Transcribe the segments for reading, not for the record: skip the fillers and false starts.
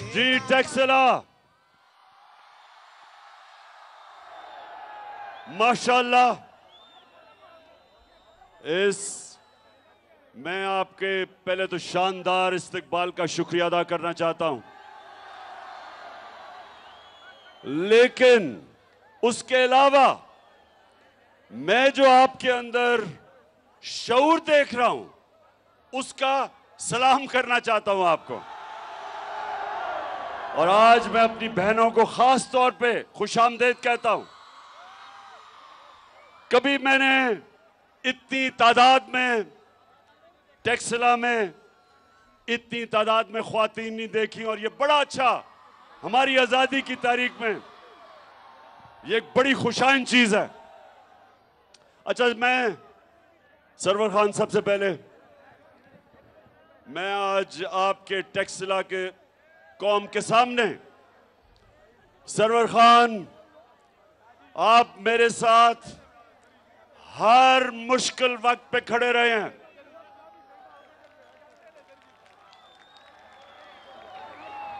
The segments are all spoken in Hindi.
जी टैक्सला, माशाल्लाह। मैं आपके पहले तो शानदार इस्तकबाल का शुक्रिया अदा करना चाहता हूं, लेकिन उसके अलावा मैं जो आपके अंदर शऊर देख रहा हूं उसका सलाम करना चाहता हूं आपको। और आज मैं अपनी बहनों को खास तौर पे खुशामदीद कहता हूं। कभी मैंने इतनी तादाद में टैक्सला में इतनी तादाद में ख्वातीन नहीं देखी, और ये बड़ा अच्छा, हमारी आजादी की तारीख में ये एक बड़ी खुशाइन चीज है। अच्छा, मैं सरवर खान, सबसे पहले मैं आज आपके टैक्सला के कौम के सामने, सरवर खान, आप मेरे साथ हर मुश्किल वक्त पे खड़े रहे हैं।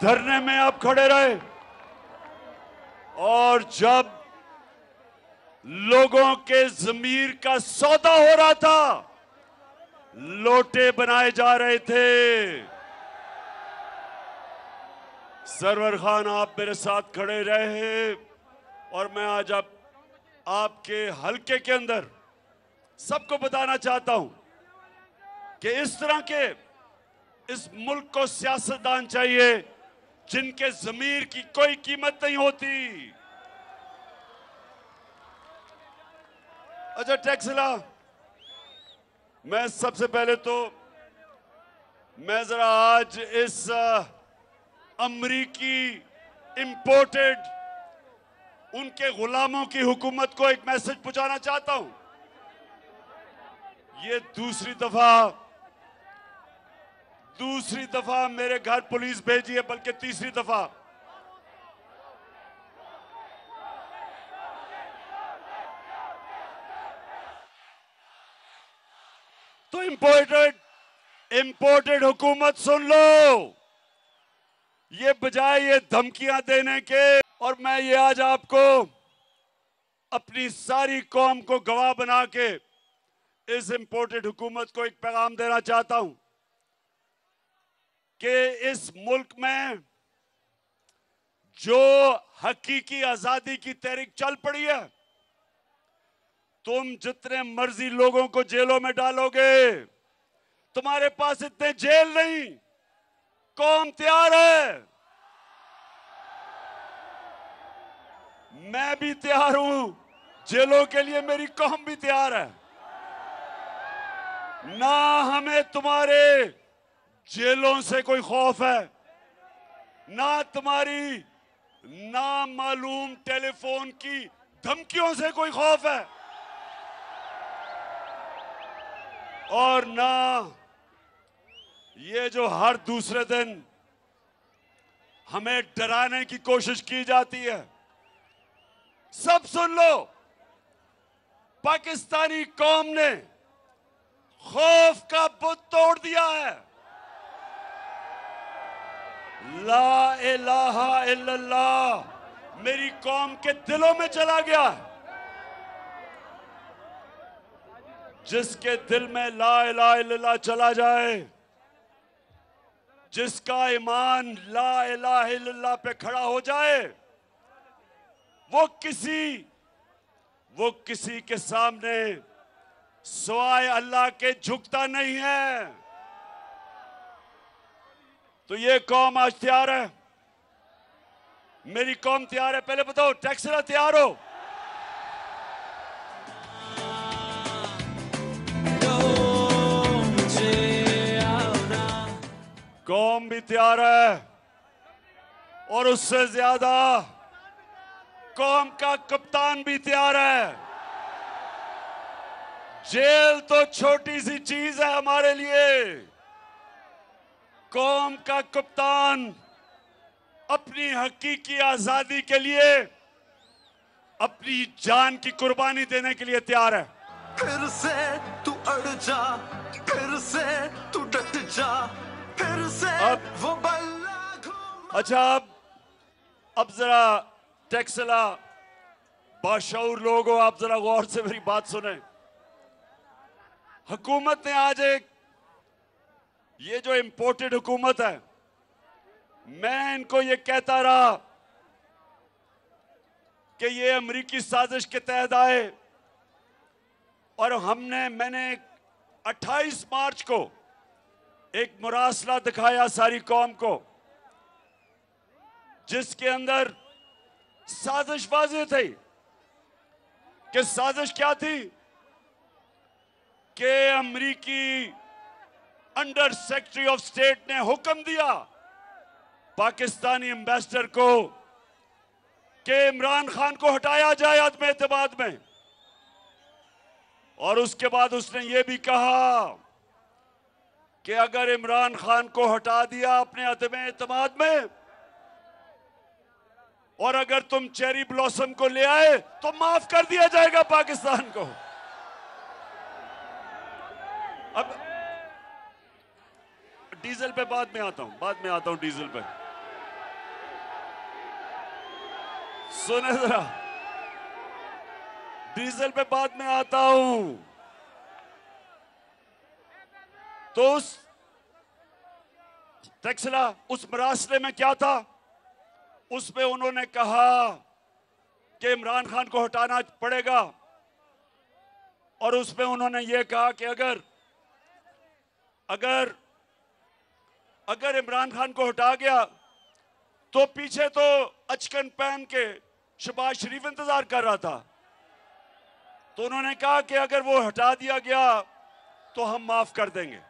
धरने में आप खड़े रहे, और जब लोगों के ज़मीर का सौदा हो रहा था, लोटे बनाए जा रहे थे, सरवर खान आप मेरे साथ खड़े रहे। और मैं आज आपके हलके के अंदर सबको बताना चाहता हूं कि इस तरह के इस मुल्क को सियासतदान चाहिए जिनके ज़मीर की कोई कीमत नहीं होती। अच्छा टैक्सला, मैं सबसे पहले तो मैं जरा आज इस अमरीकी इंपोर्टेड उनके गुलामों की हुकूमत को एक मैसेज पहुंचाना चाहता हूं। ये दूसरी दफा मेरे घर पुलिस भेजी है, बल्कि तीसरी दफा। तो इंपोर्टेड हुकूमत सुन लो, ये बजाय ये धमकियां देने के। और मैं ये आज आपको अपनी सारी कौम को गवाह बना के इस इंपोर्टेड हुकूमत को एक पैगाम देना चाहता हूं कि इस मुल्क में जो हकीकी आजादी की तहरीक चल पड़ी है, तुम जितने मर्जी लोगों को जेलों में डालोगे, तुम्हारे पास इतने जेल नहीं। कौम तैयार है, मैं भी तैयार हूं, जेलों के लिए मेरी कौम भी तैयार है। ना हमें तुम्हारे जेलों से कोई खौफ है, ना तुम्हारी नामालूम टेलीफोन की धमकियों से कोई खौफ है, और ना ये जो हर दूसरे दिन हमें डराने की कोशिश की जाती है। सब सुन लो, पाकिस्तानी कौम ने खौफ का बुत तोड़ दिया है। ला इलाहा इल्लल्लाह मेरी कौम के दिलों में चला गया। जिसके दिल में ला इलाहा इल्लल्लाह चला जाए, जिसका ईमान ला इलाहा इल्लल्लाह पे खड़ा हो जाए, वो किसी के सामने सिवाय अल्लाह के झुकता नहीं है। तो ये कौम आज तैयार है, मेरी कौम तैयार है। पहले बताओ, टैक्सला तैयार हो? कौम भी तैयार है, और उससे ज्यादा कौम का कप्तान भी तैयार है। जेल तो छोटी सी चीज है हमारे लिए, कौम का कप्तान अपनी हकीकी आजादी के लिए अपनी जान की कुर्बानी देने के लिए तैयार है। फिर से तू अड़ जा, फिर से तू डट जा, फिर से अब वो बल्ला घूम अच्छा, अब जरा टेक्सला बाशऊर लोग हो, आप जरा गौर से मेरी बात सुने। हुकूमत ने आज एक ये जो इंपोर्टेड हुकूमत है, मैं इनको ये कहता रहा कि ये अमेरिकी साजिश के तहत आए और मैंने 28 मार्च को एक मुरासला दिखाया सारी कौम को, जिसके अंदर साजिश वाज़ेह थी। कि साजिश क्या थी कि अमेरिकी अंडर सेक्रेटरी ऑफ स्टेट ने हुक्म दिया पाकिस्तानी एम्बेसडर को कि इमरान खान को हटाया जाए अदम एतमाद में। और उसके बाद उसने ये भी कहा कि अगर इमरान खान को हटा दिया अपने अदम एतमाद में और अगर तुम चेरी ब्लॉसम को ले आए तो माफ कर दिया जाएगा पाकिस्तान को। अब डीजल पे बाद में आता हूं डीजल पे। सुने जरा, डीजल पे बाद में आता हूं। तो उस टेक्सला उस मरासले में क्या था, उसमें उन्होंने कहा कि इमरान खान को हटाना पड़ेगा और उसमें उन्होंने ये कहा कि अगर इमरान खान को हटा गया तो पीछे तो अचकन पहन के शहबाज शरीफ इंतजार कर रहा था। तो उन्होंने कहा कि अगर वो हटा दिया गया तो हम माफ कर देंगे।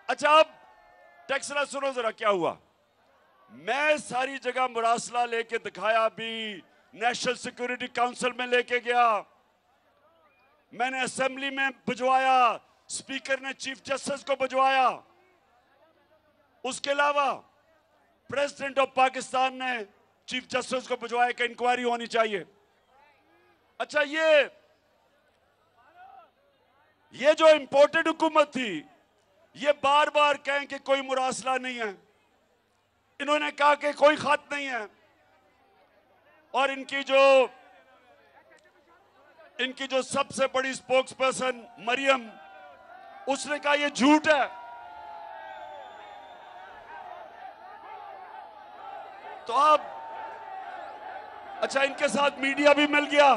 अच्छा, अब टेक्सला सुनो जरा क्या हुआ। मैं सारी जगह मुरासला लेके दिखाया, भी नेशनल सिक्योरिटी काउंसिल में लेके गया, मैंने असेंबली में भिजवाया, स्पीकर ने चीफ जस्टिस को भिजवाया, उसके अलावा प्रेसिडेंट ऑफ पाकिस्तान ने चीफ जस्टिस को भिजवाया कि इंक्वायरी होनी चाहिए। अच्छा, ये जो इंपोर्टेड हुकूमत थी, ये बार बार कहें कि कोई मुरासला नहीं है, इन्होंने कहा कि कोई खत नहीं है, और इनकी जो सबसे बड़ी स्पोक्स पर्सन मरियम, उसने कहा ये झूठ है। तो अब अच्छा, इनके साथ मीडिया भी मिल गया।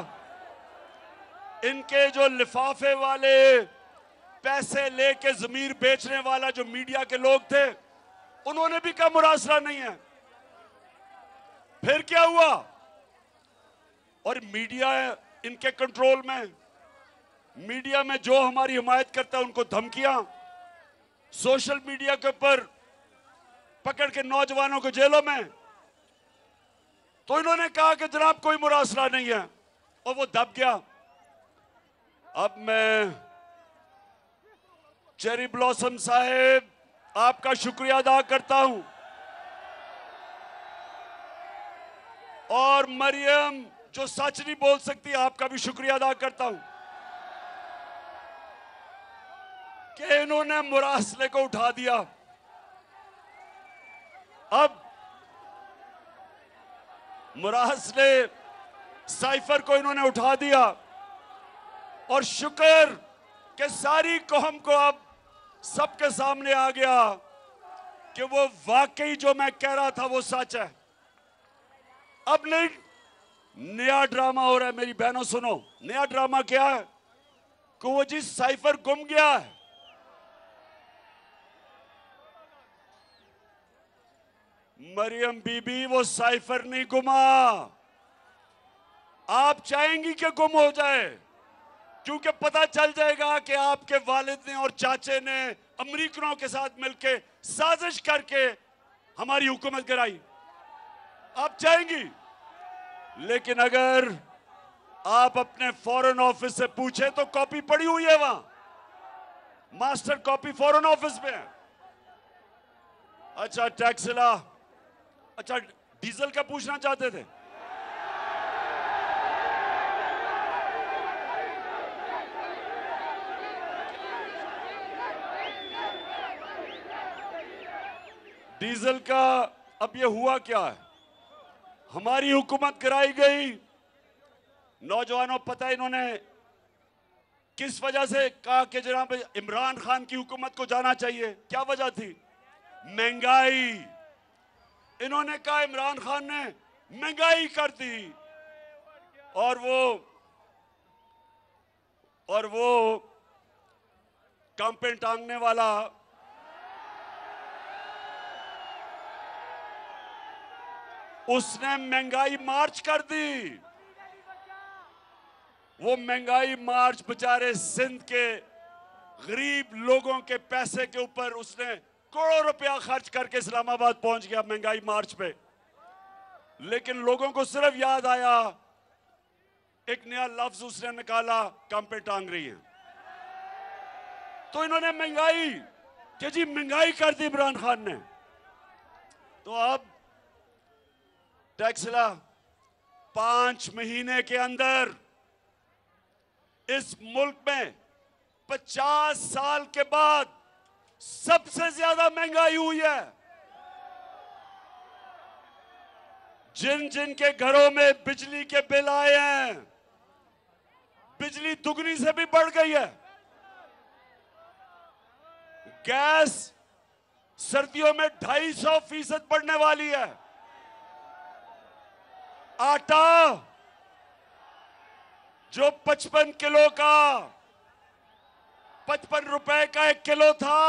इनके जो लिफाफे वाले पैसे लेके जमीर बेचने वाला जो मीडिया के लोग थे, उन्होंने भी कहा मुरासला नहीं है। फिर क्या हुआ, और मीडिया इनके कंट्रोल में, मीडिया में जो हमारी हिमायत करता है उनको धमकियां, सोशल मीडिया के ऊपर पकड़ के नौजवानों को जेलों में। तो इन्होंने कहा कि जनाब कोई मुरासला नहीं है, और वो दब गया। अब मैं चेरी ब्लॉसम साहेब आपका शुक्रिया अदा करता हूं, और मरियम जो सच नहीं बोल सकती, आपका भी शुक्रिया अदा करता हूं कि इन्होंने मुरासले को उठा दिया। अब मुरासले साइफर को इन्होंने उठा दिया, और शुक्र कि सारी कौम को अब सबके सामने आ गया कि वो वाकई जो मैं कह रहा था वो सच है। अब नहीं नया ड्रामा हो रहा है। मेरी बहनों सुनो, नया ड्रामा क्या है कि वो जी साइफर गुम गया है। मरियम बीबी, वो साइफर नहीं गुमा। आप चाहेंगी कि गुम हो जाए, क्योंकि पता चल जाएगा कि आपके वालिद ने और चाचे ने अमेरिकनों के साथ मिलकर साजिश करके हमारी हुकूमत गिराई। आप चाहेंगी, लेकिन अगर आप अपने फॉरेन ऑफिस से पूछे तो कॉपी पड़ी हुई है, वहां मास्टर कॉपी फॉरेन ऑफिस में है। अच्छा टेक्सला, अच्छा डीजल का पूछना चाहते थे? डीजल का अब ये हुआ क्या है, हमारी हुकूमत गिराई गई। नौजवानों, पता है इन्होंने किस वजह से कहा कि जनाब इमरान खान की हुकूमत को जाना चाहिए? क्या वजह थी? महंगाई। इन्होंने कहा इमरान खान ने महंगाई कर दी, और वो कांपे टांगने वाला उसने महंगाई मार्च कर दी। वो महंगाई मार्च बेचारे सिंध के गरीब लोगों के पैसे के ऊपर उसने करोड़ों रुपया खर्च करके इस्लामाबाद पहुंच गया महंगाई मार्च पे। लेकिन लोगों को सिर्फ याद आया, एक नया लफ्ज उसने निकाला, कांपे टांग रही है। तो इन्होंने महंगाई कि जी महंगाई कर दी इमरान खान ने। तो अब टैक्सला 5 महीने के अंदर इस मुल्क में 50 साल के बाद सबसे ज्यादा महंगाई हुई है। जिन जिन के घरों में बिजली के बिल आए हैं, बिजली दुगनी से भी बढ़ गई है। गैस सर्दियों में 250% बढ़ने वाली है। आटा जो 55 किलो का 55 रुपए का 1 किलो था,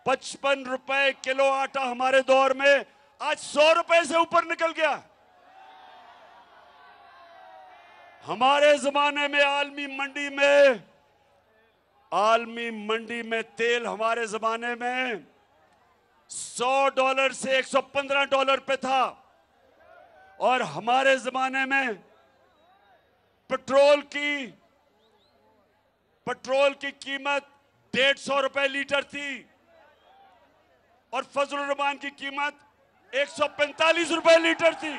55 रुपए किलो आटा हमारे दौर में आज 100 रुपए से ऊपर निकल गया। हमारे जमाने में आलमी मंडी में तेल हमारे जमाने में $100 से $115 पे था, और हमारे जमाने में पेट्रोल की कीमत 150 रुपए लीटर थी, और फजल रहमान की कीमत 145 रुपए लीटर थी।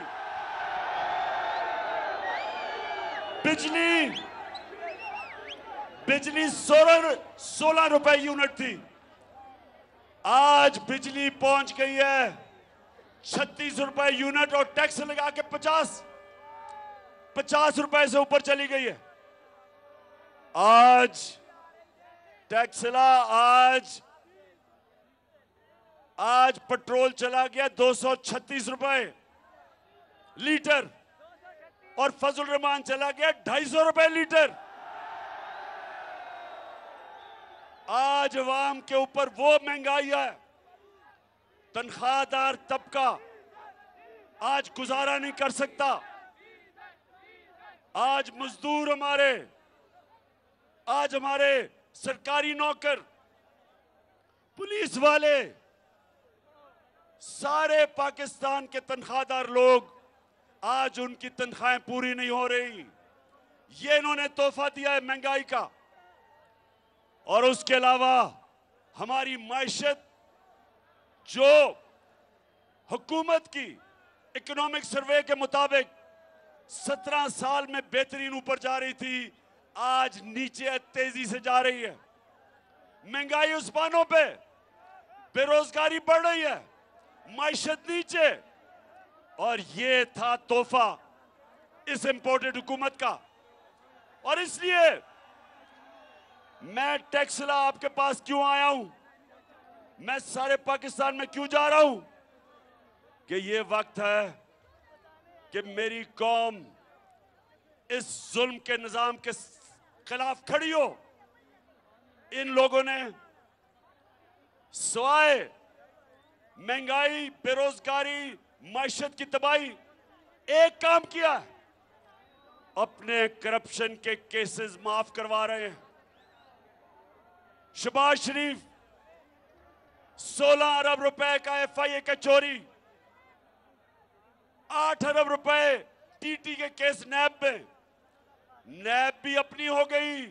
बिजली 16 रुपए यूनिट थी। आज बिजली पहुंच गई है 36 रुपए यूनिट, और टैक्स लगा के 50 रुपए से ऊपर चली गई है। आज टैक्सला आज पेट्रोल चला गया 236 रुपए लीटर, और फजल रहमान चला गया 250 रुपए लीटर। आज अवाम के ऊपर वो महंगाई है, तनख्वाहदार तबका आज गुजारा नहीं कर सकता। आज मजदूर आज हमारे सरकारी नौकर, पुलिस वाले, सारे पाकिस्तान के तनख्वाहदार लोग, आज उनकी तनख्वाहें पूरी नहीं हो रही। ये इन्होंने तोहफा दिया है महंगाई का। और उसके अलावा हमारी मायशत जो हुकूमत की इकोनॉमिक सर्वे के मुताबिक 17 साल में बेहतरीन ऊपर जा रही थी, आज नीचे तेजी से जा रही है। महंगाई उस्मानों पे, बेरोजगारी बढ़ रही है, मायशत नीचे। और ये था तोहफा इस इंपोर्टेड हुकूमत का। और इसलिए मैं टैक्सला आपके पास क्यों आया हूं, मैं सारे पाकिस्तान में क्यों जा रहा हूं, कि ये वक्त है कि मेरी कौम इस जुल्म के निजाम के खिलाफ खड़ी हो। इन लोगों ने सिवाय महंगाई, बेरोजगारी, मायशत की तबाही एक काम किया, अपने करप्शन के केसेस माफ करवा रहे हैं। शहबाज शरीफ 16 अरब रुपए का FIA का चोरी, 8 अरब रुपए TT के केस नैब में, नैब भी अपनी हो गई,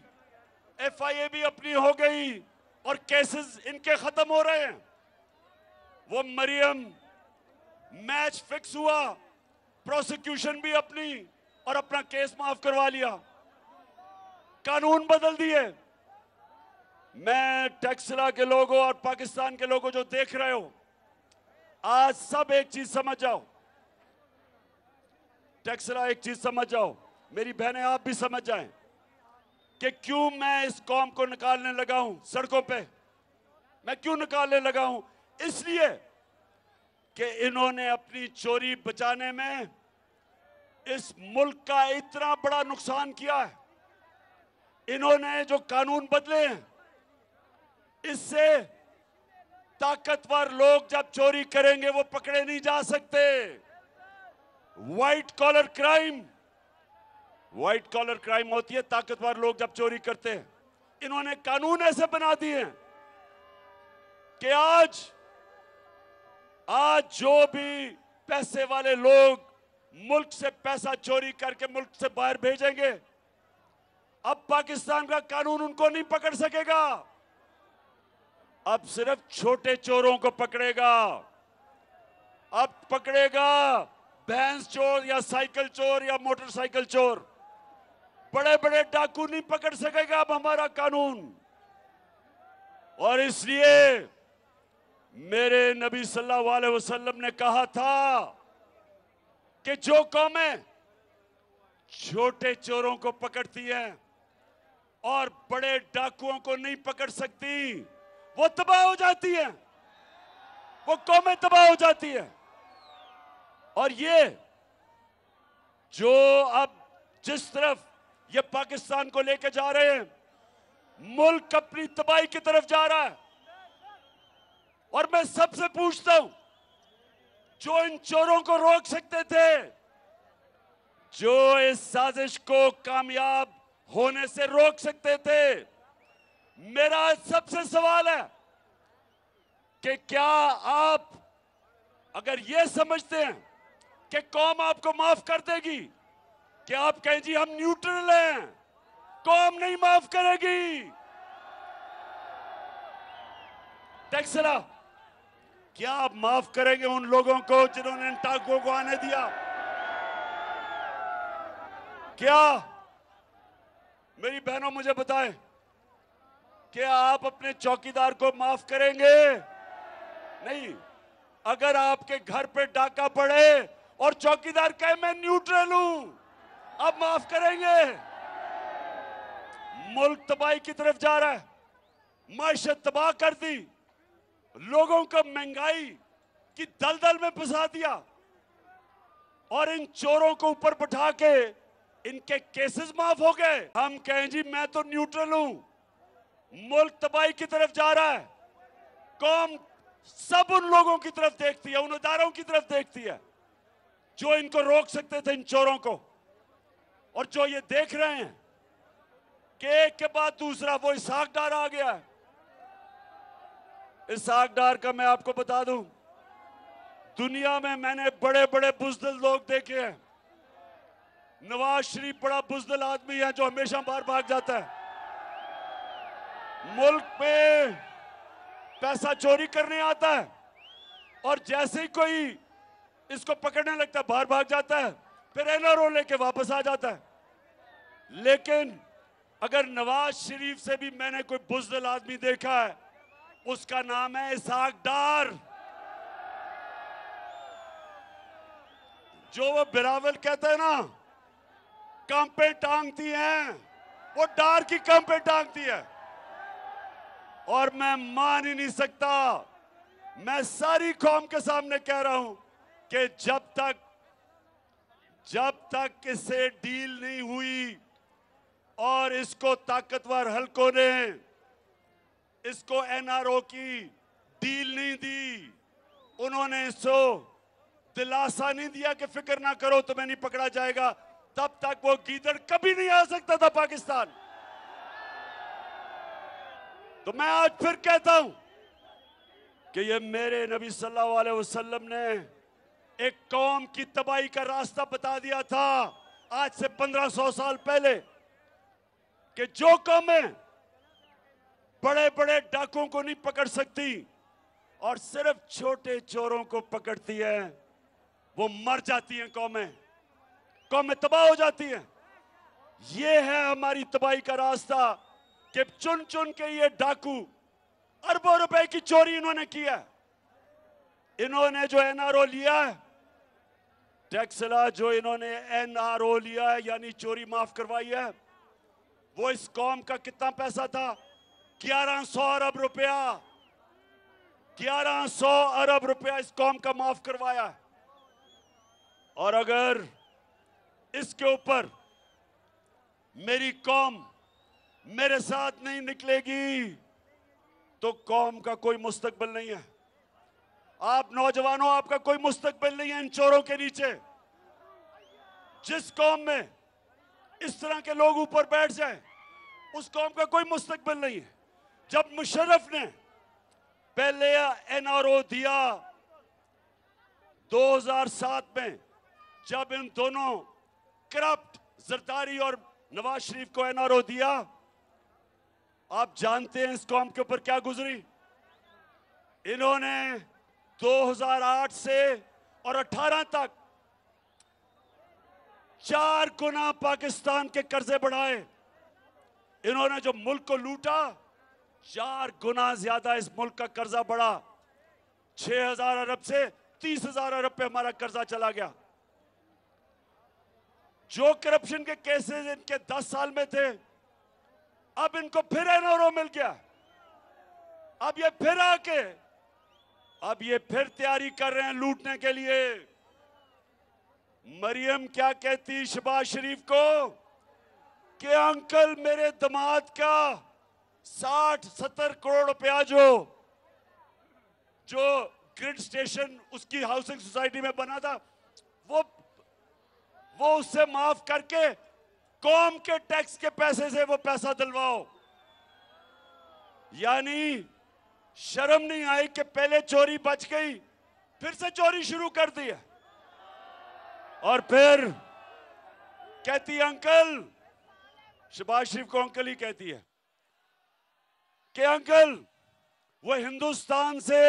FIA भी अपनी हो गई, और केसेस इनके खत्म हो रहे हैं। वो मरियम मैच फिक्स हुआ, प्रोसिक्यूशन भी अपनी, और अपना केस माफ करवा लिया, कानून बदल दिए। मैं टैक्सला के लोगों और पाकिस्तान के लोगों जो देख रहे हो, आज सब एक चीज समझ जाओ, टेक्सला एक चीज समझ जाओ, मेरी बहनें आप भी समझ जाएं कि क्यों मैं इस कौम को निकालने लगा हूं सड़कों पे। मैं क्यों निकालने लगा हूं? इसलिए कि इन्होंने अपनी चोरी बचाने में इस मुल्क का इतना बड़ा नुकसान किया है। इन्होंने जो कानून बदले हैं, इससे ताकतवर लोग जब चोरी करेंगे वो पकड़े नहीं जा सकते। व्हाइट कॉलर क्राइम होती है ताकतवर लोग जब चोरी करते हैं। इन्होंने कानून ऐसे बना दिए हैं कि आज जो भी पैसे वाले लोग मुल्क से पैसा चोरी करके मुल्क से बाहर भेजेंगे, अब पाकिस्तान का कानून उनको नहीं पकड़ सकेगा। अब सिर्फ छोटे चोरों को पकड़ेगा। अब पकड़ेगा भैंस चोर या साइकिल चोर या मोटरसाइकिल चोर। बड़े बड़े डाकू नहीं पकड़ सकेगा अब हमारा कानून। और इसलिए मेरे नबी सल्लल्लाहु अलैहि वसल्लम ने कहा था कि जो कौमें छोटे चोरों को पकड़ती हैं और बड़े डाकुओं को नहीं पकड़ सकती, वो तबाह हो जाती है, वो कौमें तबाह हो जाती है। और ये जो अब जिस तरफ ये पाकिस्तान को लेकर जा रहे हैं, मुल्क अपनी तबाही की तरफ जा रहा है। और मैं सबसे पूछता हूं, जो इन चोरों को रोक सकते थे, जो इस साजिश को कामयाब होने से रोक सकते थे, मेरा सबसे सवाल है कि क्या आप अगर ये समझते हैं कि कौम आपको माफ कर देगी, कि आप कहें जी हम न्यूट्रल हैं, कौम नहीं माफ करेगी। टेक्सला, क्या आप माफ करेंगे उन लोगों को जिन्होंने इन टाकों को आने दिया? क्या मेरी बहनों मुझे बताएं, क्या आप अपने चौकीदार को माफ करेंगे? नहीं। अगर आपके घर पे डाका पड़े और चौकीदार कहे मैं न्यूट्रल हूं, आप माफ करेंगे? मुल्क तबाही की तरफ जा रहा है, माशत तबाह कर दी, लोगों को महंगाई की दलदल में फंसा दिया और इन चोरों को ऊपर बैठा के इनके केसेस माफ हो गए। हम कहें जी मैं तो न्यूट्रल हूं, मुल्क तबाही की तरफ जा रहा है, कौम सब उन लोगों की तरफ देखती है, उन इदारों की तरफ देखती है जो इनको रोक सकते थे, इन चोरों को। और जो ये देख रहे हैं कि एक के बाद दूसरा वो इसहाक डार आ गया है। इसहाक डार का मैं आपको बता दूं, दुनिया में मैंने बड़े बड़े बुज़दिल लोग देखे हैं। नवाज शरीफ बड़ा बुज़दिल आदमी है जो हमेशा बाहर भाग जाता है, मुल्क में पैसा चोरी करने आता है और जैसे ही कोई इसको पकड़ने लगता है बाहर भाग जाता है, फिर एनआरओ लेके वापस आ जाता है। लेकिन अगर नवाज शरीफ से भी मैंने कोई बुज़दिल आदमी देखा है, उसका नाम है इसहाक डार। जो वो बिलावल कहते हैं ना, कांपे टांगती हैं, वो डार की कांपे टांगती है। और मैं मान ही नहीं सकता, मैं सारी कौम के सामने कह रहा हूं कि जब तक इससे डील नहीं हुई और इसको ताकतवर हलकों ने इसको एनआरओ की डील नहीं दी, उन्होंने इसको दिलासा नहीं दिया कि फिक्र ना करो तुम्हें नहीं पकड़ा जाएगा, तब तक वो गीदड़ कभी नहीं आ सकता था पाकिस्तान। तो मैं आज फिर कहता हूं कि ये मेरे नबी सल्लल्लाहु अलैहि वसल्लम ने एक कौम की तबाही का रास्ता बता दिया था आज से 1500 साल पहले, कि जो कौमें बड़े बड़े डाकुओं को नहीं पकड़ सकती और सिर्फ छोटे चोरों को पकड़ती है, वो मर जाती हैं, कौमें तबाह हो जाती हैं। ये है हमारी तबाही का रास्ता कि चुन चुन के ये डाकू अरबों रुपए की चोरी इन्होंने किया। इन्होंने जो एनआरओ लिया है, टैक्सला जो इन्होंने एनआरओ लिया है यानी चोरी माफ करवाई है, वो इस कौम का कितना पैसा था? 1100 अरब रुपया। 1100 अरब रुपया इस कौम का माफ करवाया है। और अगर इसके ऊपर मेरी कौम मेरे साथ नहीं निकलेगी तो कौम का कोई मुस्तकबिल नहीं है। आप नौजवानों, आपका कोई मुस्तकबिल नहीं है इन चोरों के नीचे। जिस कौम में इस तरह के लोग ऊपर बैठ जाएं, उस कौम का कोई मुस्तकबिल नहीं है। जब मुशर्रफ ने पहले एनआरओ दिया 2007 में, जब इन दोनों करप्ट जरदारी और नवाज शरीफ को एनआरओ दिया, आप जानते हैं इस कौम के ऊपर क्या गुजरी? इन्होंने 2008 से और 18 तक 4 गुना पाकिस्तान के कर्जे बढ़ाए। इन्होंने जो मुल्क को लूटा, 4 गुना ज्यादा इस मुल्क का कर्जा बढ़ा। 6,000 अरब से 30,000 अरब पे हमारा कर्जा चला गया। जो करप्शन के केसेस इनके 10 साल में थे, अब इनको फिर एनआरओ मिल गया। अब ये फिर तैयारी कर रहे हैं लूटने के लिए। मरियम क्या कहती शहबाज शरीफ को कि अंकल मेरे दामाद का 60-70 करोड़ रुपया जो ग्रिड स्टेशन उसकी हाउसिंग सोसाइटी में बना था, वो उससे माफ करके कौम के टैक्स के पैसे से वो पैसा दिलवाओ। यानी शर्म नहीं आई कि पहले चोरी बच गई, फिर से चोरी शुरू कर दी है। और फिर कहती अंकल, शहबाज शरीफ को अंकल ही कहती है कि अंकल वो हिंदुस्तान से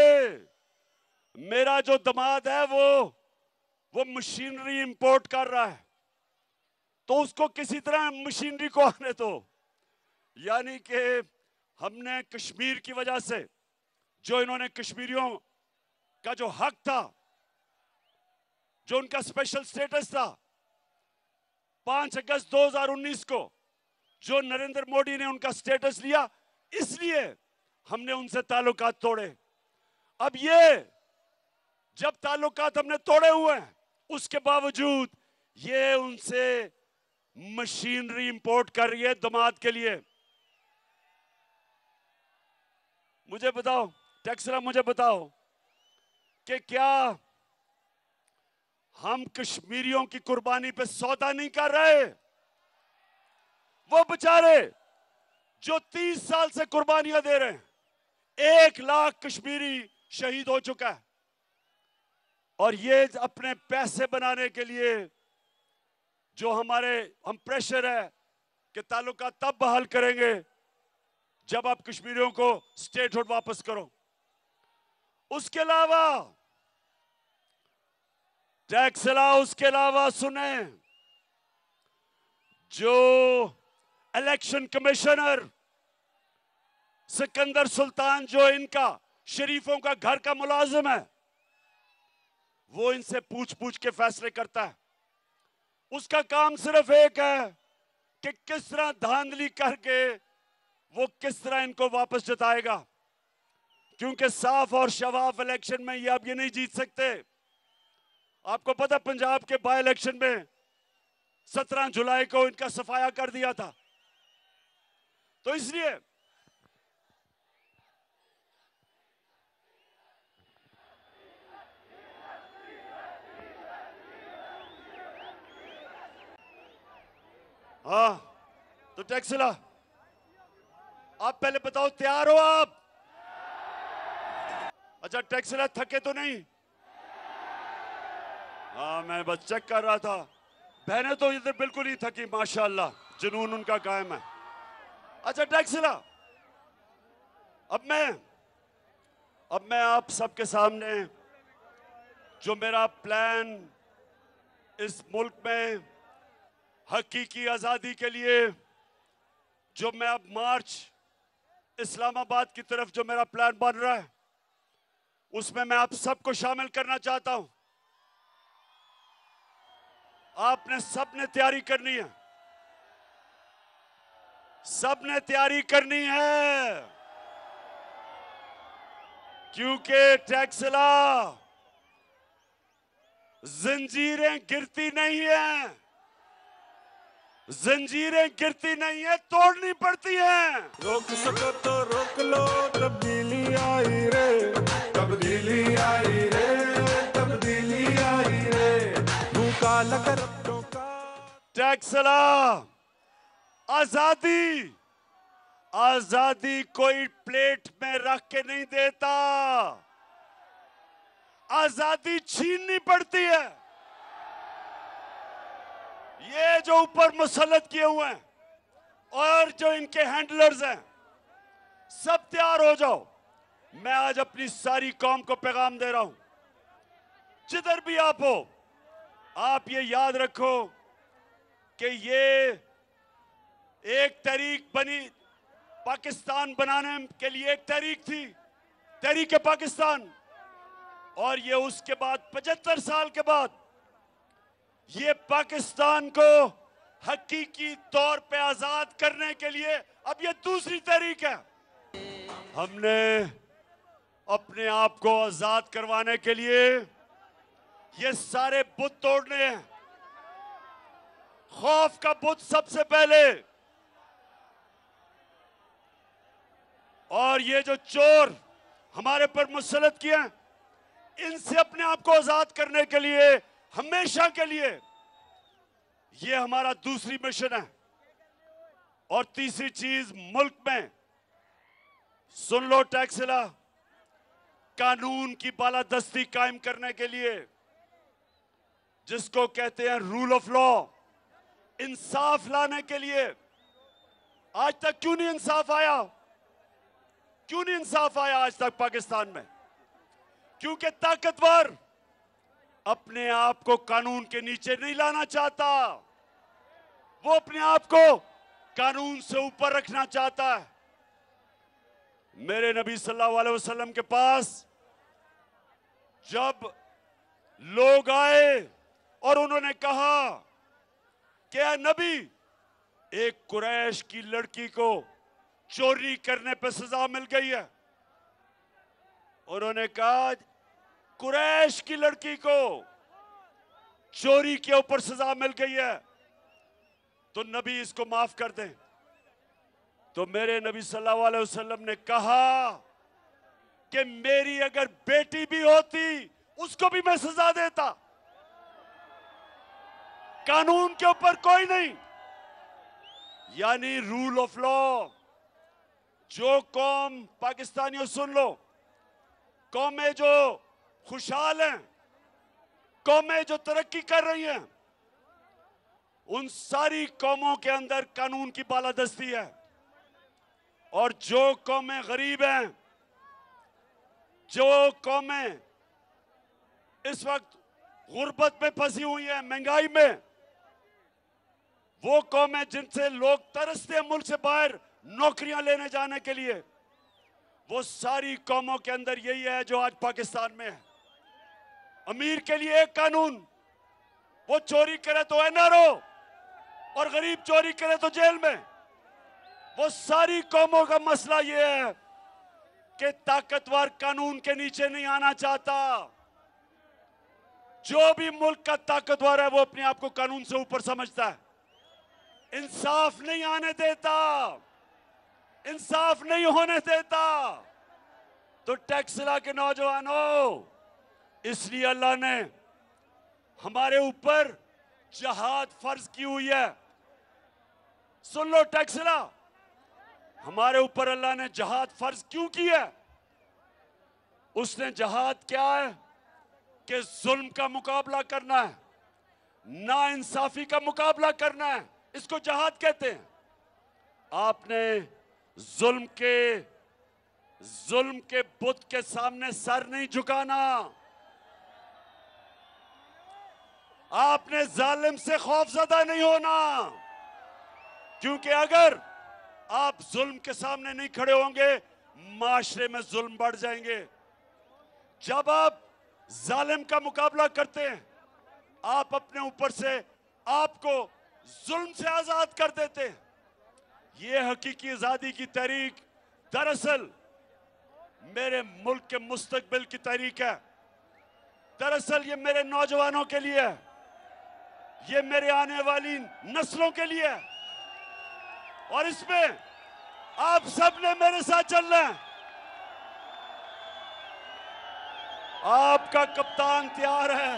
मेरा जो दामाद है वो मशीनरी इंपोर्ट कर रहा है, तो उसको किसी तरह मशीनरी को आने दो। यानी कि हमने कश्मीर की वजह से जो इन्होंने कश्मीरियों का जो हक था, जो उनका स्पेशल स्टेटस था, 5 अगस्त 2019 को जो नरेंद्र मोदी ने उनका स्टेटस लिया, इसलिए हमने उनसे ताल्लुकात तोड़े। अब ये जब ताल्लुकात हमने तोड़े हुए हैं, उसके बावजूद ये उनसे मशीनरी इंपोर्ट कर रही है दामाद के लिए। मुझे बताओ टैक्सला, मुझे बताओ कि क्या हम कश्मीरियों की कुर्बानी पे सौदा नहीं कर रहे? वो बेचारे जो 30 साल से कुर्बानियां दे रहे हैं, 1 लाख कश्मीरी शहीद हो चुका है, और ये अपने पैसे बनाने के लिए जो हम प्रेशर है कि ताल्लुका तब बहाल करेंगे जब आप कश्मीरियों को स्टेटहुड वापस करो। उसके अलावा टैक्सला, उसके अलावा सुने, जो इलेक्शन कमिश्नर सिकंदर सुल्तान, जो इनका शरीफों का घर का मुलाजिम है, वो इनसे पूछ पूछ के फैसले करता है। उसका काम सिर्फ एक है कि किस तरह धांधली करके वो किस तरह इनको वापस जिताएगा, क्योंकि साफ और शफाफ इलेक्शन में ये अब ये नहीं जीत सकते। आपको पता पंजाब के बाय इलेक्शन में 17 जुलाई को इनका सफाया कर दिया था। तो इसलिए हाँ, तो टैक्सला आप पहले बताओ तैयार हो आप? अच्छा टैक्सला थके तो नहीं? हाँ, मैं बस चेक कर रहा था। बहनें तो इधर बिल्कुल ही थकी, माशाल्लाह, जुनून उनका कायम है। अच्छा टैक्सला, अब मैं आप सबके सामने जो मेरा प्लान इस मुल्क में हकीकी आजादी के लिए, जो मैं अब मार्च इस्लामाबाद की तरफ जो मेरा प्लान बन रहा है, उसमें मैं आप सबको शामिल करना चाहता हूं। आपने सबने तैयारी करनी है, सबने तैयारी करनी है, क्योंकि टैक्सला जंजीरें गिरती नहीं है, जंजीरें गिरती नहीं है, तोड़नी पड़ती है। रोक सको तो रोक लो, तब्दीली आई रे, तब्दीली आई रे, तब्दीली आई रे, मुंह काला कर अपनों का। टैक्सला आजादी, आजादी कोई प्लेट में रख के नहीं देता, आजादी छीननी पड़ती है। ये जो ऊपर मुसल्लत किए हुए हैं और जो इनके हैंडलर्स हैं, सब तैयार हो जाओ। मैं आज अपनी सारी कौम को पैगाम दे रहा हूं, जिधर भी आप हो, आप ये याद रखो कि ये एक तहरीक बनी, पाकिस्तान बनाने के लिए एक तहरीक थी, तहरीक पाकिस्तान, और ये उसके बाद 75 साल के बाद ये पाकिस्तान को हकीकी तौर पे आजाद करने के लिए अब ये दूसरी तहरीक है। हमने अपने आप को आजाद करवाने के लिए ये सारे बुत तोड़ने हैं। खौफ का बुत सबसे पहले, और ये जो चोर हमारे पर मुसल्लत किए हैं, इनसे अपने आप को आजाद करने के लिए हमेशा के लिए ये हमारा दूसरी मिशन है। और तीसरी चीज, मुल्क में सुन लो टैक्सला, कानून की बालादस्ती कायम करने के लिए, जिसको कहते हैं रूल ऑफ लॉ, इंसाफ लाने के लिए। आज तक क्यों नहीं इंसाफ आया? क्यों नहीं इंसाफ आया आज तक पाकिस्तान में? क्योंकि ताकतवर अपने आप को कानून के नीचे नहीं लाना चाहता, वो अपने आप को कानून से ऊपर रखना चाहता है। मेरे नबी सल्लल्लाहु अलैहि वसल्लम के पास जब लोग आए और उन्होंने कहा कि ऐ नबी, एक कुरैश की लड़की को चोरी करने पर सजा मिल गई है, उन्होंने कहा कुरैश की लड़की को चोरी के ऊपर सजा मिल गई है, तो नबी इसको माफ कर दें। तो मेरे नबी सल्लल्लाहु अलैहि वसल्लम ने कहा कि मेरी अगर बेटी भी होती उसको भी मैं सजा देता, कानून के ऊपर कोई नहीं। यानी रूल ऑफ लॉ। जो कौम, पाकिस्तानियों सुन लो, कौमें जो खुशहाल हैं, कौमें जो तरक्की कर रही हैं, उन सारी कौमों के अंदर कानून की बालादस्ती है। और जो कौमें गरीब हैं, जो कौमें इस वक्त गुर्बत में फंसी हुई हैं, महंगाई में, वो कौमें जिनसे लोग तरसते हैं मुल्क से बाहर नौकरियां लेने जाने के लिए, वो सारी कौमों के अंदर यही है जो आज पाकिस्तान में है। अमीर के लिए एक कानून, वो चोरी करे तो एनआरओ, और गरीब चोरी करे तो जेल में। वो सारी कौमों का मसला ये है कि ताकतवर कानून के नीचे नहीं आना चाहता। जो भी मुल्क का ताकतवर है वो अपने आप को कानून से ऊपर समझता है, इंसाफ नहीं आने देता, इंसाफ नहीं होने देता। तो टैक्सला के नौजवानों, इसलिए अल्लाह ने हमारे ऊपर जहाद फर्ज की हुई है। सुन लो टैक्सला, हमारे ऊपर अल्लाह ने जहाद फर्ज क्यों की है? उसने जहाद क्या है कि जुल्म का मुकाबला करना है, नाइंसाफी का मुकाबला करना है, इसको जहाद कहते हैं। आपने जुल्म के बुत के सामने सर नहीं झुकाना। आपने जालिम से खौफजदा नहीं होना, क्योंकि अगर आप जुल्म के सामने नहीं खड़े होंगे, माशरे में जुल्म बढ़ जाएंगे। जब आप जालिम का मुकाबला करते हैं, आप अपने ऊपर से आपको जुल्म से आजाद कर देते हैं। ये हकीकी आजादी की तहरीक दरअसल मेरे मुल्क के मुस्तकबिल की तहरीक है। दरअसल ये मेरे नौजवानों के लिए है, ये मेरे आने वाली नस्लों के लिए है, और इसमें आप सब ने मेरे साथ चलना है। आपका कप्तान तैयार है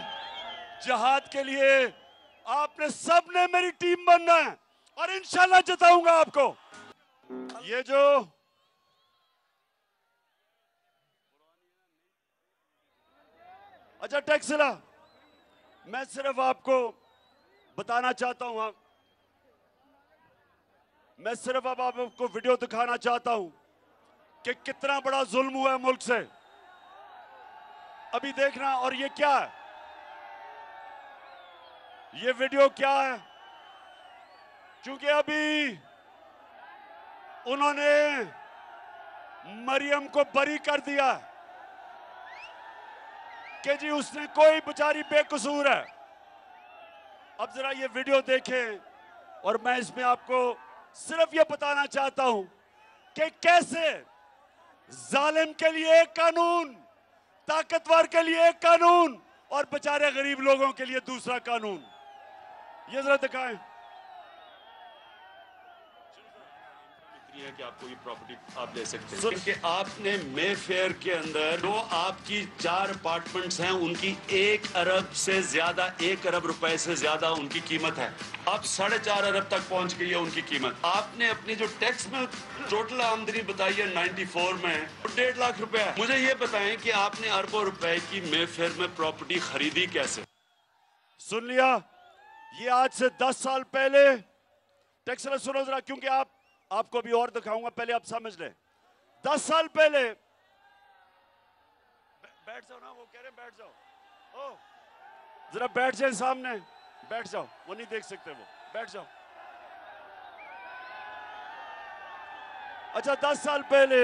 जहाद के लिए, आपने सब ने मेरी टीम बनना है और इंशाल्लाह जिताऊंगा आपको। ये जो अच्छा टेक्सिला, मैं सिर्फ आपको बताना चाहता हूं, मैं सिर्फ अब आपको वीडियो दिखाना चाहता हूं कि कितना बड़ा जुल्म हुआ है मुल्क से। अभी देखना, और ये क्या है, ये वीडियो क्या है, क्योंकि अभी उन्होंने मरियम को बरी कर दिया कि जी उसने कोई बेचारी बेकसूर है। अब जरा ये वीडियो देखें, और मैं इसमें आपको सिर्फ ये बताना चाहता हूं कि कैसे जालिम के लिए एक कानून, ताकतवर के लिए एक कानून और बेचारे गरीब लोगों के लिए दूसरा कानून। ये जरा दिखाएं है कि आपको ये प्रॉपर्टी आप ले सकते हैं, क्योंकि आपने मे फेयर के अंदर जो आपकी 4 अपार्टमेंट्स हैं उनकी 1 अरब से ज्यादा, 1 अरब रुपए से ज्यादा उनकी कीमत है। अब 4.5 अरब तक पहुंच गई है उनकी कीमत। आपने अपनी जो टैक्स में टोटल आमदनी बताई है 94 में 1.5 लाख रुपए है। मुझे ये बताएं कि आपने अरबों रुपए की मे फेयर में प्रॉपर्टी खरीदी कैसे? सुन लिया, ये आज से 10 साल पहले, टैक्स सुनो जरा, क्योंकि आपको भी और दिखाऊंगा, पहले आप समझ लें। 10 साल पहले, बैठ जाओ ना, वो कह रहे हैं बैठ जाओ, ओ जरा बैठ जाए सामने, बैठ जाओ, वो नहीं देख सकते, वो बैठ जाओ। अच्छा 10 साल पहले,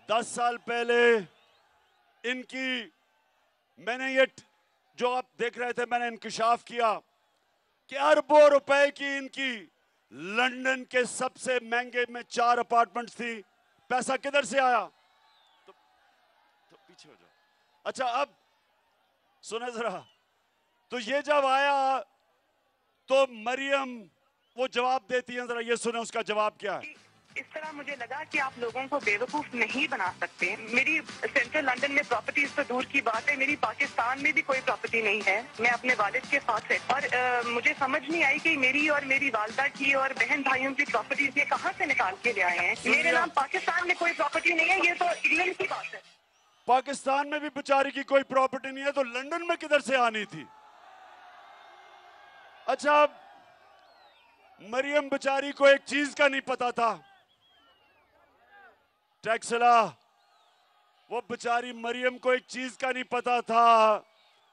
10 साल पहले इनकी, मैंने ये जो आप देख रहे थे, मैंने इंकशाफ किया कि अरबों रुपए की इनकी लंदन के सबसे महंगे में 4 अपार्टमेंट्स थी। पैसा किधर से आया? तो पीछे हो जाओ। अच्छा अब सुने जरा, तो ये जब आया तो मरियम वो जवाब देती है, जरा ये सुने उसका जवाब क्या है। इस तरह मुझे लगा कि आप लोगों को बेवकूफ नहीं बना सकते। मेरी सेंट्रल लंदन में प्रॉपर्टीज तो दूर की बात है, मेरी पाकिस्तान में भी कोई प्रॉपर्टी नहीं है। मैं अपने वालिद के साथ है, और मुझे समझ नहीं आई कि मेरी और मेरी वालदा की और बहन भाइयों की प्रॉपर्टीज ये कहाँ से निकाल के ले आए हैं। मेरे नाम पाकिस्तान में कोई प्रॉपर्टी नहीं है, ये तो इंग्लैंड की बात है। पाकिस्तान में भी बेचारी की कोई प्रॉपर्टी नहीं है, तो लंदन में किधर से आनी थी? अच्छा मरियम बेचारी को एक चीज का नहीं पता था, टैक्सला, वो बेचारी मरियम को एक चीज का नहीं पता था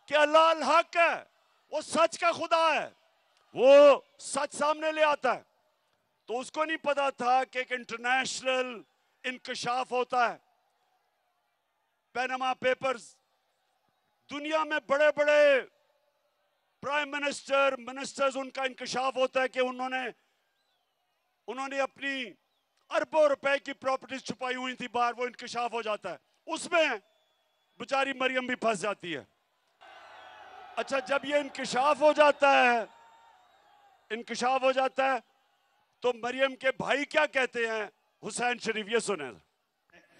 कि अल्लाह अल हक है, वो सच का खुदा है, वो सच सामने ले आता है। तो उसको नहीं पता था कि एक इंटरनेशनल इंकशाफ होता है, पैनामा पेपर्स, दुनिया में बड़े बड़े प्राइम मिनिस्टर, मिनिस्टर्स, उनका इंकशाफ होता है कि उन्होंने अपनी अरबों रुपए की प्रॉपर्टीज छुपाई हुई थी बाहर, वो इंकशाफ हो जाता है, उसमें बेचारी मरियम भी फंस जाती है। अच्छा जब ये इंकशाफ हो जाता है, इंकशाफ हो जाता है, तो मरियम के भाई क्या कहते हैं, हुसैन शरीफ, ये सुने।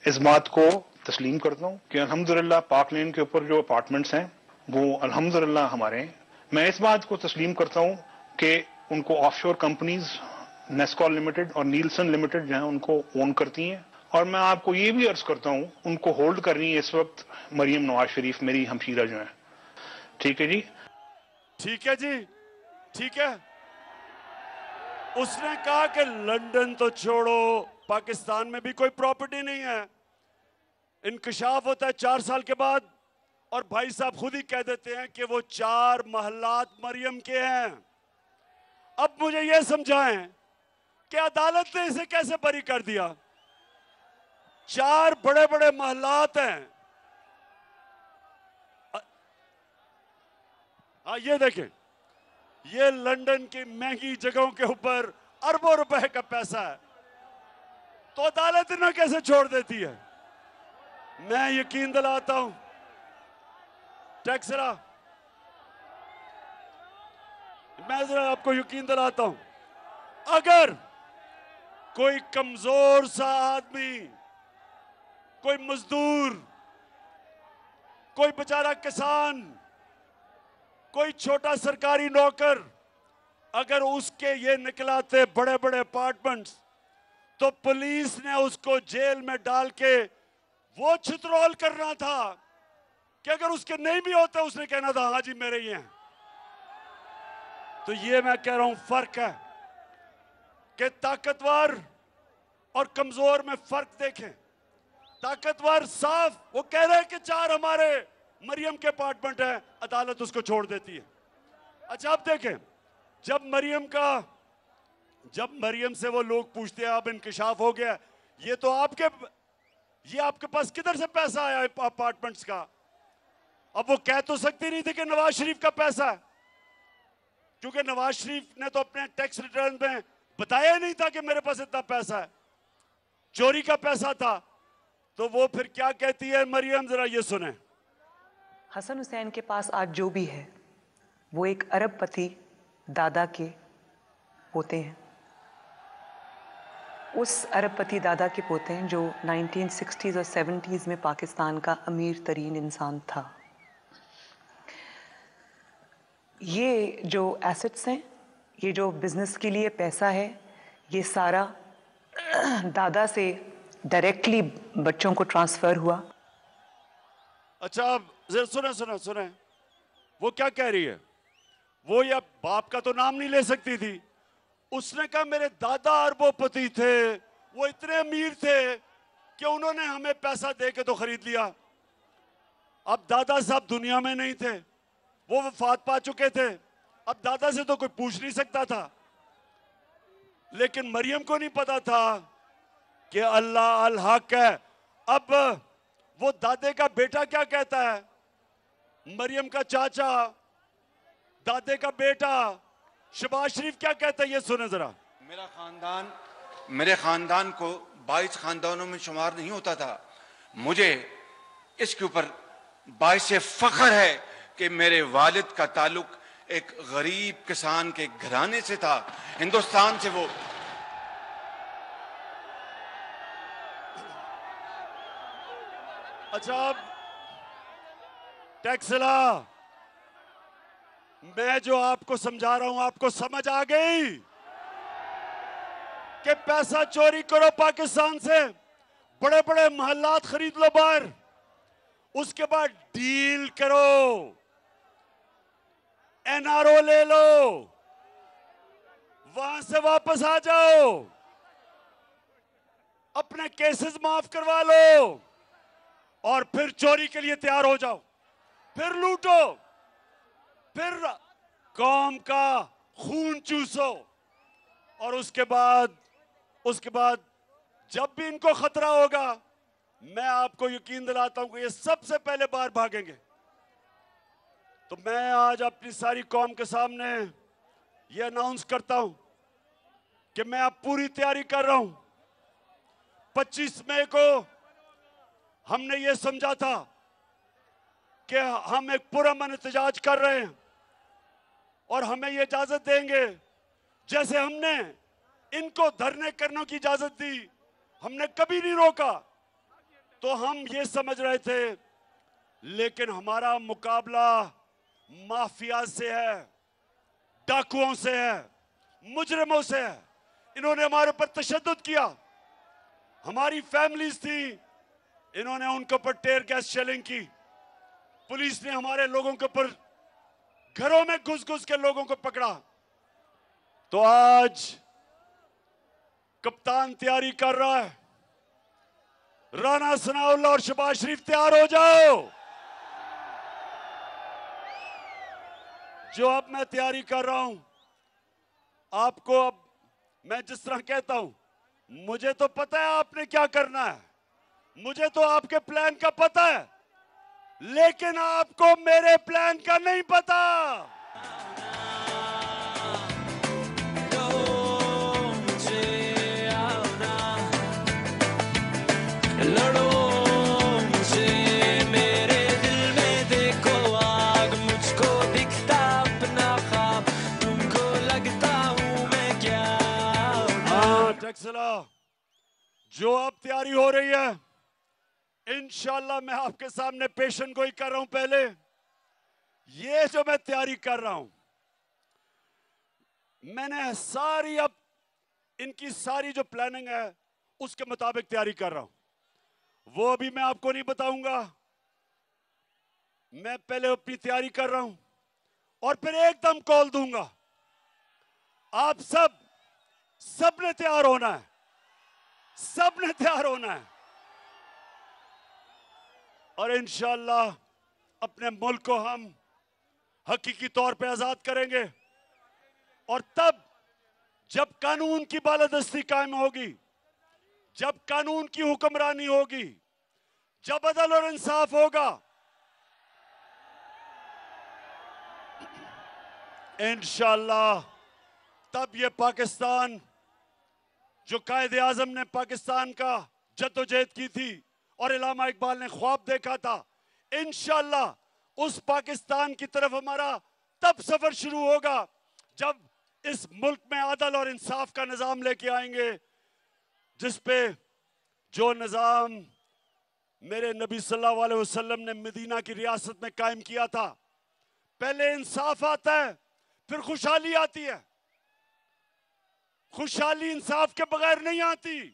इस बात को तस्लीम करता हूँ कि अल्हम्दुलिल्लाह पाक लेन के ऊपर जो अपार्टमेंट्स हैं वो अल्हम्दुलिल्लाह हमारे हैं। मैं इस बात को तस्लीम करता हूँ कि उनको ऑफशोर कंपनीज नेस्कॉल लिमिटेड और नीलसन लिमिटेड जो है उनको ओन करती हैं, और मैं आपको ये भी अर्ज करता हूँ उनको होल्ड कर रही है इस वक्त मरियम नवाज शरीफ, मेरी हमशीरा जो है। ठीक है जी, ठीक है जी, ठीक है। उसने कहा कि लंदन तो छोड़ो, पाकिस्तान में भी कोई प्रॉपर्टी नहीं है। इंकशाफ होता है 4 साल के बाद, और भाई साहब खुद ही कह देते हैं कि वो 4 महलात मरियम के हैं। अब मुझे यह समझाएं कि अदालत ने इसे कैसे बरी कर दिया? 4 बड़े बड़े महलात हैं। हाँ, ये देखें, ये लंदन की महंगी जगहों के ऊपर अरबों रुपए का पैसा है, तो अदालत इन्हें कैसे छोड़ देती है? मैं यकीन दिलाता हूं टैक्सला, मैं जरा आपको यकीन दिलाता हूं, अगर कोई कमजोर सा आदमी, कोई मजदूर, कोई बेचारा किसान, कोई छोटा सरकारी नौकर, अगर उसके ये निकलाते बड़े बड़े अपार्टमेंट्स, तो पुलिस ने उसको जेल में डाल के वो छितरौल करना था कि अगर उसके नहीं भी होते उसने कहना था हाँ जी मेरे ही हैं। तो ये मैं कह रहा हूं फर्क है कि ताकतवर और कमजोर में फर्क देखें। ताकतवर साफ वो कह रहे हैं कि 4 हमारे मरियम के अपार्टमेंट है, अदालत उसको छोड़ देती है। अच्छा, अब देखें, जब मरियम से वो लोग पूछते हैं अब इंकशाफ हो गया, ये आपके पास किधर से पैसा आया अपार्टमेंट्स का? अब वो कह तो सकती नहीं थी कि नवाज शरीफ का पैसा है, क्योंकि नवाज शरीफ ने तो अपने टैक्स रिटर्न में बताया नहीं था कि मेरे पास इतना पैसा है, चोरी का पैसा था। तो वो फिर क्या कहती है मरियम, जरा ये सुने। हसन हुसैन के पास आज जो भी है वो एक अरबपति दादा के पोते हैं। उस अरबपति दादा के पोते हैं जो 1960s और 70s में पाकिस्तान का अमीर तरीन इंसान था। ये जो एसेट्स हैं, ये जो बिजनेस के लिए पैसा है, ये सारा दादा से डायरेक्टली बच्चों को ट्रांसफर हुआ। अच्छा, अब सुने, वो क्या कह रही है? वो या बाप का तो नाम नहीं ले सकती थी। उसने कहा मेरे दादा अरबोपति थे, वो इतने अमीर थे कि उन्होंने हमें पैसा दे के तो खरीद लिया। अब दादा साहब दुनिया में नहीं थे, वो वफात पा चुके थे। अब दादा से तो कोई पूछ नहीं सकता था, लेकिन मरियम को नहीं पता था कि अल्लाह अल हक है। अब वो दादे का बेटा क्या कहता है, मरियम का चाचा, दादे का बेटा शहबाज शरीफ क्या कहता है, ये सुने जरा। मेरे खानदान को 22 खानदानों में शुमार नहीं होता था। मुझे इसके ऊपर बाइस से फख्र है कि मेरे वालिद का ताल्लुक एक गरीब किसान के घराने से था, हिंदुस्तान से। वो अच्छा, अब टैक्सला, मैं जो आपको समझा रहा हूं आपको समझ आ गई कि पैसा चोरी करो पाकिस्तान से, बड़े बड़े महल्लात खरीद लो बाहर, उसके बाद डील करो, एनआरओ ले लो, वहां से वापस आ जाओ, अपने केसेस माफ करवा लो और फिर चोरी के लिए तैयार हो जाओ, फिर लूटो, फिर कौम का खून चूसो, और उसके बाद जब भी इनको खतरा होगा, मैं आपको यकीन दिलाता हूं कि ये सबसे पहले बाहर भागेंगे। तो मैं आज अपनी सारी कौम के सामने ये अनाउंस करता हूं कि मैं अब पूरी तैयारी कर रहा हूं। 25 मई को हमने ये समझा था कि हम एक पुरअमन एहतजाज कर रहे हैं और हमें ये इजाजत देंगे, जैसे हमने इनको धरने करने की इजाजत दी, हमने कभी नहीं रोका। तो हम ये समझ रहे थे, लेकिन हमारा मुकाबला माफिया से है, डाकुओं से है, मुजरिमों से है। इन्होंने हमारे ऊपर तशद्दुद किया, हमारी फैमिलीज थी, इन्होंने उनके ऊपर टेयर गैस शेलिंग की। पुलिस ने हमारे लोगों के ऊपर घरों में घुस घुस के लोगों को पकड़ा। तो आज कप्तान तैयारी कर रहा है, राना सनाउल्लाह और शहबाज शरीफ तैयार हो जाओ। जो अब मैं तैयारी कर रहा हूं, आपको अब मैं जिस तरह कहता हूं, मुझे तो पता है आपने क्या करना है। मुझे तो आपके प्लान का पता है, लेकिन आपको मेरे प्लान का नहीं पता। टैक्सला, जो अब तैयारी हो रही है, इंशाल्लाह मैं आपके सामने पेशन गोई कर रहा हूं। पहले ये जो मैं तैयारी कर रहा हूं, मैंने सारी अब इनकी सारी जो प्लानिंग है उसके मुताबिक तैयारी कर रहा हूं। वो अभी मैं आपको नहीं बताऊंगा। मैं पहले अपनी तैयारी कर रहा हूं और फिर एकदम कॉल दूंगा। आप सब ने तैयार होना है, सब ने तैयार होना है और इंशाअल्लाह अपने मुल्क को हम हकीकी तौर पे आजाद करेंगे। और तब जब कानून की बालादस्ती कायम होगी, जब कानून की हुक्मरानी होगी, जब अदल और इंसाफ होगा, इंशाअल्लाह तब ये पाकिस्तान जो कायदे आजम ने पाकिस्तान का जद्दोजहद की थी और इलामा इकबाल ने ख्वाब देखा था, इंशाअल्लाह उस पाकिस्तान की तरफ हमारा तब सफर शुरू होगा जब इस मुल्क में अदल और इंसाफ का निजाम लेके आएंगे, जिस पे जो निजाम मेरे नबी सल्लल्लाहु अलैहि वसल्लम ने मदीना की रियासत में कायम किया था। पहले इंसाफ आता है, फिर खुशहाली आती है। खुशहाली इंसाफ के बगैर नहीं आती।